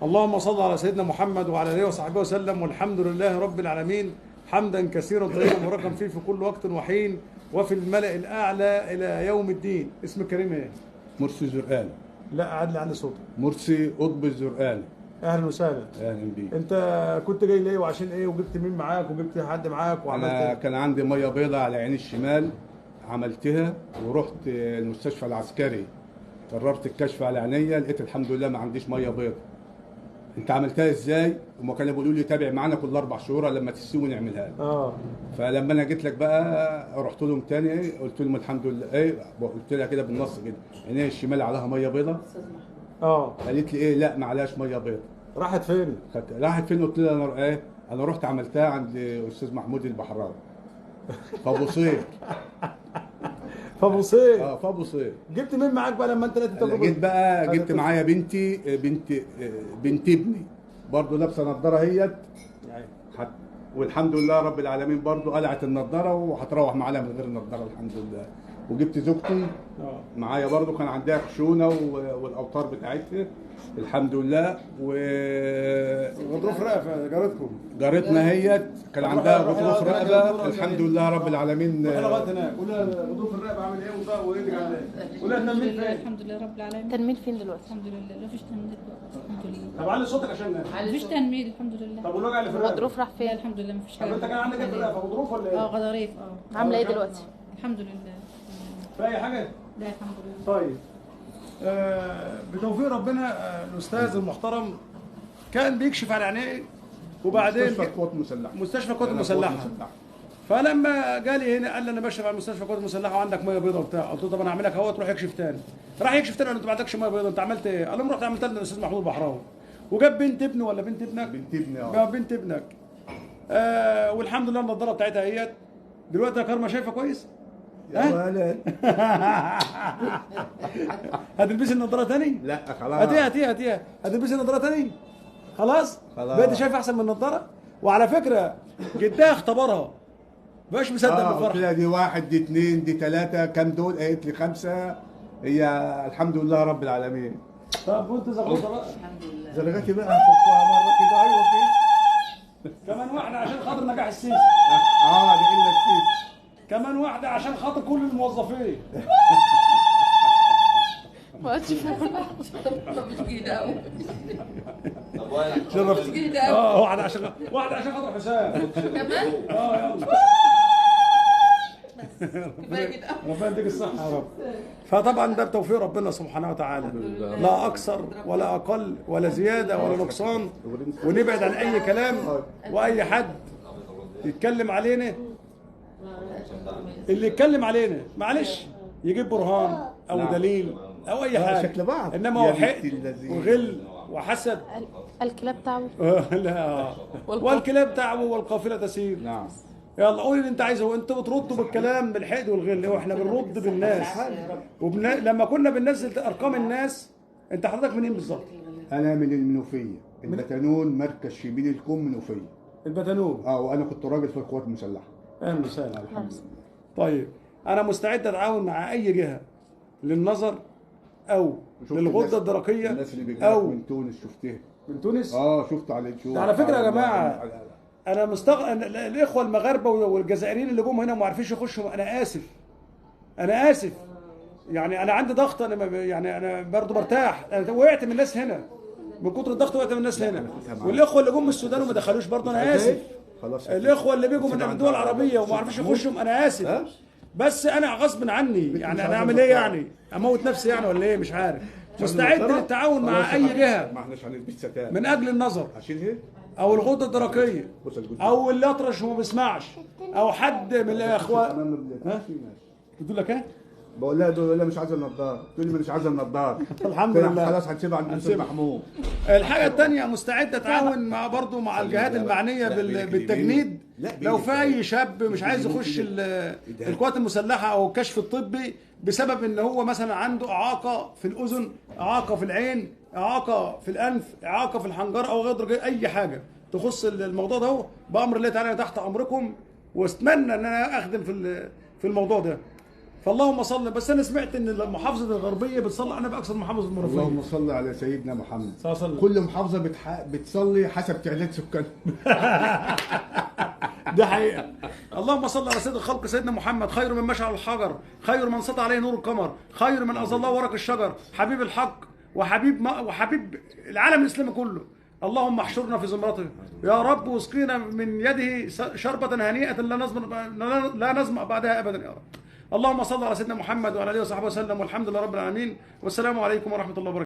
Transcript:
اللهم صل على سيدنا محمد وعلى اله وصحبه وسلم، والحمد لله رب العالمين حمدا كثيرا طيبا مباركا فيه في كل وقت وحين وفي الملأ الأعلى إلى يوم الدين. اسم الكريم ايه؟ مرسي الزرقاني. لا عدل على صوتك. مرسي قطب الزرقاني. اهلا وسهلا. اهلا بيك. انت كنت جاي ليه وعشان ايه وجبت مين معاك وجبت حد معاك وعملت انا ايه؟ كان عندي ميه بيضاء على عين الشمال، عملتها ورحت المستشفى العسكري، قررت الكشف على عينيا، لقيت الحمد لله ما عنديش ميه بيضاء. انت عملتها ازاي؟ هما كانوا بيقولوا لي تابع معانا كل 4 شهور لما تستوي نعملها لك. فلما انا جيت لك بقى رحت لهم تاني قلت لهم الحمد لله قلت لها كده بالنص كده عينيا الشمال عليها ميه بيضاء. قالت لي لا ما عليهاش ميه بيضاء. راحت فين؟ راحت فين؟ قلت لها انا رحت عملتها عند استاذ محمود البحراوي في ابو صير. في ابو صير. في ابو صير. جبت مين معاك بقى لما انت لقيت التجربه؟ جيت بقى جبت معايا بنت ابني برضه لابسه نظاره اهيت، والحمد لله رب العالمين برضه قلعت النظاره وهتروح معانا من غير نظاره الحمد لله. وجبت زوجتي معايا برضه كان عندها خشونه والاوتار بتاعتها الحمد لله. غضروف رقبه جارتكم. جارتنا هي كان عندها غضروف رقبه الحمد لله رب العالمين. روح لغايه هناك قول لها غضروف الرقبه عامل ايه وايدك عامله ايه؟ قول لها تنميل فين؟ الحمد لله رب العالمين. تنميل فين دلوقتي؟ الحمد لله لا فيش تنميل دلوقتي الحمد لله. طب علي صوتك عشان مفيش تنميل الحمد لله. طب والوجع اللي في الرقبه؟ الغضروف راح لا فين؟ الحمد لله مفيش طب حاجه. انت كان عندك ايه في الرقبه؟ غضروف ولا ايه؟ غضاريف عامله ايه دلوقتي؟ الحمد لله. في اي حاجه؟ لا الحمد لله. طيب بتوفيق ربنا الاستاذ المحترم كان بيكشف على عينيه وبعدين مستشفى القوات المسلحه. مستشفى القوات المسلحه. فلما جالي هنا قال لي انا بشرف على مستشفى القوات المسلحه وعندك ميه بيضاء وبتاع، قلت له طب انا هعمل لك اهوت روح يكشف تاني. راح يكشف تاني قال له انت ما عندكش ميه بيضاء انت عملت ايه؟ قال لهم رحت عملت لنا الاستاذ محمود البحراوي وجاب بنت ابنه ولا بنت ابنك؟ بنت ابني. جاب بنت ابنك. والحمد لله النضاره بتاعتها اهيت دلوقتي يا كرمه شايفه كويس؟ يا ولد. هتلبسي النضاره تاني؟ لا خلاص. هاتيها هتلبسي النضاره تاني؟ خلاص؟ بقيت شايفه احسن من النضاره؟ وعلى فكره جدها اختبرها مبقاش مصدق بالفرح. قلت لها دي 1 دي 2 دي 3 كام دول؟ قالت لي 5. هي الحمد لله رب العالمين. طب وانت زغلطه بقى؟ الحمد لله. زلغتي بقى حطها مره كده. ايوه كده. كمان واحده عشان خاطر نجاح السيسي. دي الا السيسي. كمان واحده عشان خاطر كل الموظفين. ما عادش مش كده قوي. شرفت. واحده عشان خاطر حسام. كمان؟ يلا. ربنا يديك الصحة يا رب. فطبعا ده بتوفيق ربنا سبحانه وتعالى، لا أكثر ولا أقل ولا زيادة ولا نقصان. ونبعد عن أي كلام وأي حد يتكلم علينا، اللي يتكلم علينا معلش يجيب برهان أو دليل أو أي حاجة، شكل بعض. إنما هو حقد وغل وحسد. الكلاب تعبوا. لا والكلاب تعبوا والقافلة تسير. نعم. يلا قول اللي انت عايزه. انتوا بتردوا بالكلام بالحقد والغل واحنا بنرد بالناس. لما كنا بننزل ارقام الناس. انت حضرتك منين بالظبط؟ انا من المنوفيه، البتانون، مركز شبين الكوم، منوفيه. البتانون. وانا كنت راجل في القوات المسلحه. اهلا وسهلا. الحمد لله. طيب انا مستعد اتعاون مع اي جهه للنظر او للغده الدرقيه. الناس اللي او من تونس شفتها. من تونس؟ شفت على اليوتيوب. على فكره يا جماعه انا الاخوه المغاربه والجزائريين اللي جم هنا وما عارفينش يخشوا. انا اسف يعني انا عندي ضغط. انا برضه برتاح. انا وقعت من الناس هنا من كتر الضغط، وقعت من الناس هنا. والاخوه اللي جم من السودان وما دخلوش برضه انا اسف. الاخوه اللي بيجوا من الدول العربيه وما عارفينش يخشوا انا اسف. بس انا غصب عني يعني انا اعمل ايه يعني؟ اموت نفسي يعني ولا ايه؟ مش عارف. مستعد للتعاون مع اي جهه ما احناش هنلبس ستان من اجل النظر عشان ايه؟ او الغده الدرقيه او اللي اطرش وما بيسمعش او حد من الاخوان. بتقول لك ايه؟ بقول لها مش عايزه النضاره. تقول لي مش عايزه النضاره. الحمد لله. خلاص هنسيبها عند الاستاذ محمود. الحاجه الثانيه مستعد اتعاون مع برضه مع الجهات المعنيه بالتجنيد. لو في اي شاب مش عايز يخش القوات المسلحه او الكشف الطبي بسبب ان هو مثلا عنده اعاقه في الاذن، اعاقه في العين، اعاقه في الانف، اعاقه في الحنجره او غير اي حاجه تخص الموضوع ده، بامر الله تعالى تحت امركم. واتمنى ان انا اخدم في الموضوع ده. فاللهم صل. بس انا سمعت ان المحافظه الغربيه بتصلي على النبي اكثر من محافظه المنوفيه. اللهم صل على سيدنا محمد. صلى الله عليه وسلم. كل محافظه بتصلي حسب تعداد سكانها. ده حقيقه. اللهم صل على سيد الخلق سيدنا محمد، خير من مشى على الحجر، خير من سطع عليه نور القمر، خير من اظله ورق الشجر، حبيب الحق وحبيب العالم الاسلامي كله. اللهم احشرنا في زمرته يا رب، واسقينا من يده شربة هنيئة لا نظمأ بعدها ابدا يا رب. اللهم صل على سيدنا محمد وعلى اله وصحبه وسلم، والحمد لله رب العالمين، والسلام عليكم ورحمة الله وبركاته.